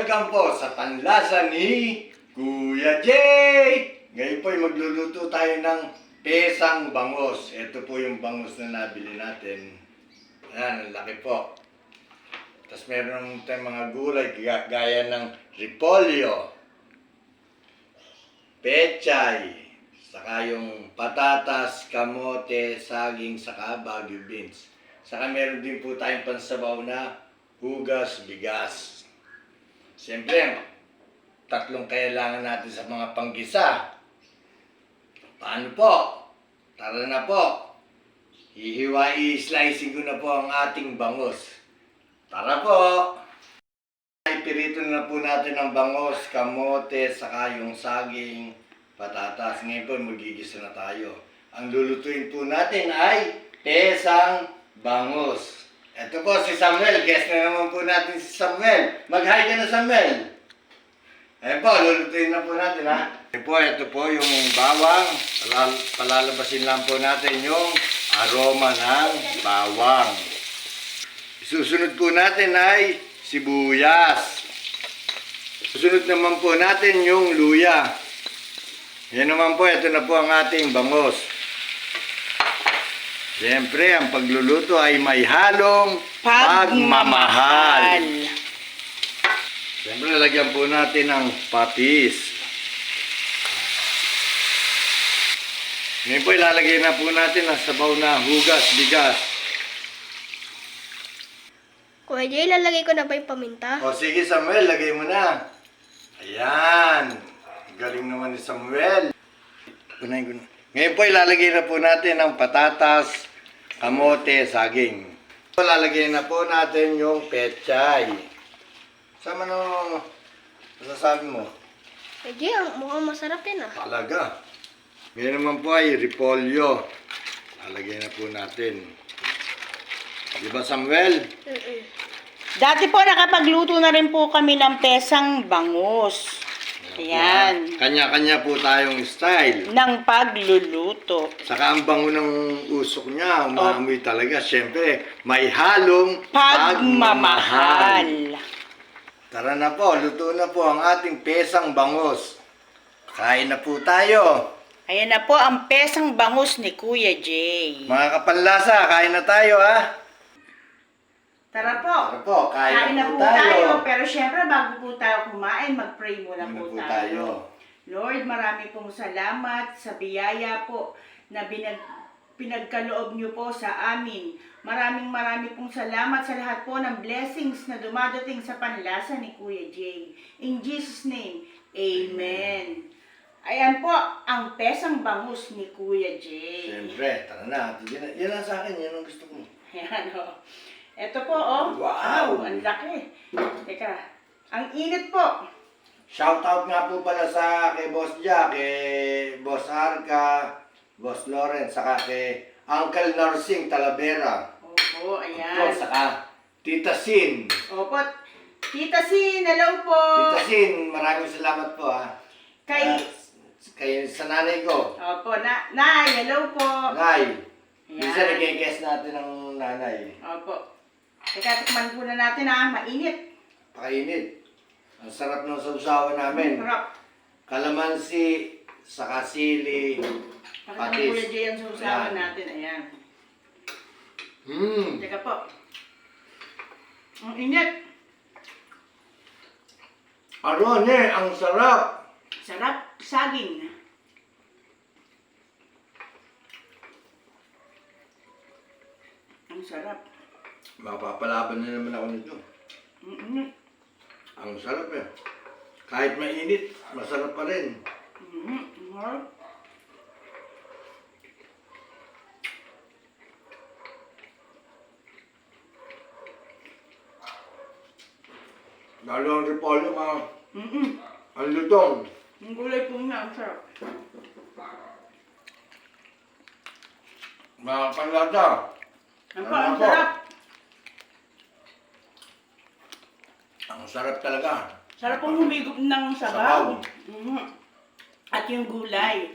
Welcome po sa Panlasa ni Kuya Jay! Ngayon po ay magluluto tayo ng pesang bangos. Ito po yung bangos na nabili natin. Ayan, ang laki po. Tapos meron tayong mga gulay gaya ng repolyo, pechay, saka yung patatas, kamote, saging, saka bagu beans. Saka meron din po tayong pansabaw na hugas, bigas. Siyempre, tatlong kailangan natin sa mga panggisa. Paano po? Tara na po. I-slicing ko na po ang ating bangos. Tara po. Ipirito na po natin ang bangos, kamote, saka yung saging, patatas. Ngayon po, magigisa na tayo. Ang lulutuin po natin ay pesang bangos. Ito po si Samuel. Guest na naman po natin si Samuel. Mag-hi ka na, Samuel. Ayan po, lulutuin na po natin, ha. Ito po yung bawang. Palalabasin lang po natin yung aroma ng bawang. Susunod po natin ay sibuyas. Susunod naman po natin yung luya. Yan naman po, ito na po ang ating bangos. Siyempre, ang pagluluto ay may halong pagmamahal. Siyempre, lagyan po natin ng patis. Ngayon po, ilalagay na po natin ang sabaw na hugas, bigas. Kuya Jay, lalagay ko na ba yung paminta? O sige, Samuel, lagay mo na. Ayan. Galing naman ni Samuel. Kunain ko na. Ngayon po, ilalagay na po natin ang patatas, kamote, saging. Lalagay na po natin yung pechay. Sama no, masasabi mo? Kuya Jay, mukhang masarap yan ah. Talaga. Ngayon naman po ay repolyo. Lalagay na po natin. Di ba, Samuel? Dati po nakapagluto na rin po kami ng pesang bangus. Ayan. Kanya-kanya po tayong style. Ng pagluluto. Saka ang bango ng usok niya, umaamoy talaga. Siyempre, may halong pagmamahal. Tara na po, luto na po ang ating pesang bangus. Kain na po tayo. Ayan na po ang pesang bangus ni Kuya Jay. Mga kapanlasa, kain na tayo, ha? Tara po. Tara po, kain na po tayo. Pero syempre, bago po tayo kumain, mag-pray muna po tayo. tayo. Lord, marami pong salamat sa biyaya po na pinagkaloob niyo po sa amin. Maraming pong salamat sa lahat po ng blessings na dumadating sa panlasa ni Kuya Jay. In Jesus' name, Amen. Ayan po, ang pesang bangus ni Kuya Jay. Siyempre, tara na. Yan lang sa akin, yan ang gusto ko. Ayan o. Ito po, oh. Wow! Ang laki. Teka, ang init po. Shoutout nga po pala sa kay Boss Jack, kay Boss Arca, Boss Lawrence, saka kay Uncle Narsing Talavera. Opo, ayan. Opo, saka Tita Sin. Opo, Tita Sin, hello po. Tita Sin, maraming salamat po, ha. Kay sa nanay ko. Opo, Nay, hello po. Nay, Ayan. minsan nag-guess natin ang nanay. Opo. Teka, tikman po na natin ha, mainit. Pakainit. Ang sarap ng sausawan namin. Sarap. Kalamansi, saka sili, Pakita mo patis. Kuya Jay ang susawan Ayan. natin, ayan. Hmm. Teka po. Ang init. Arone, ang sarap. Sarap, saging. Ang sarap. Mapapalaban na naman ako nito. Mm-hmm. Ang sarap eh. Kahit mainit, masarap pa rin. Mm-hmm. Lalo ang repolyo, mga Mm-hmm. ang lutong. Ang gulay po niya, ang sarap. Mga panlata. Ang sarap. Ang sarap talaga. Sarap pong humigop ng sabaw. Mm-hmm. At yung gulay.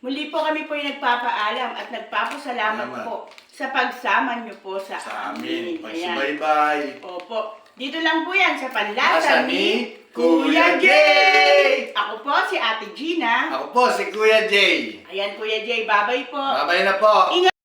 Muli po kami po yung nagpapaalam at nagpapasalamat Salamat. po sa pagsama niyo po sa Sa amin. Ayan. Pagsubaybay. Opo. Dito lang po yan sa Lasa Panlasa ni ni Kuya Kuya J. J. Ako po si Ate Gina. Ako po si Kuya J. Ayan Kuya J, babay po. Babay na po. Ingat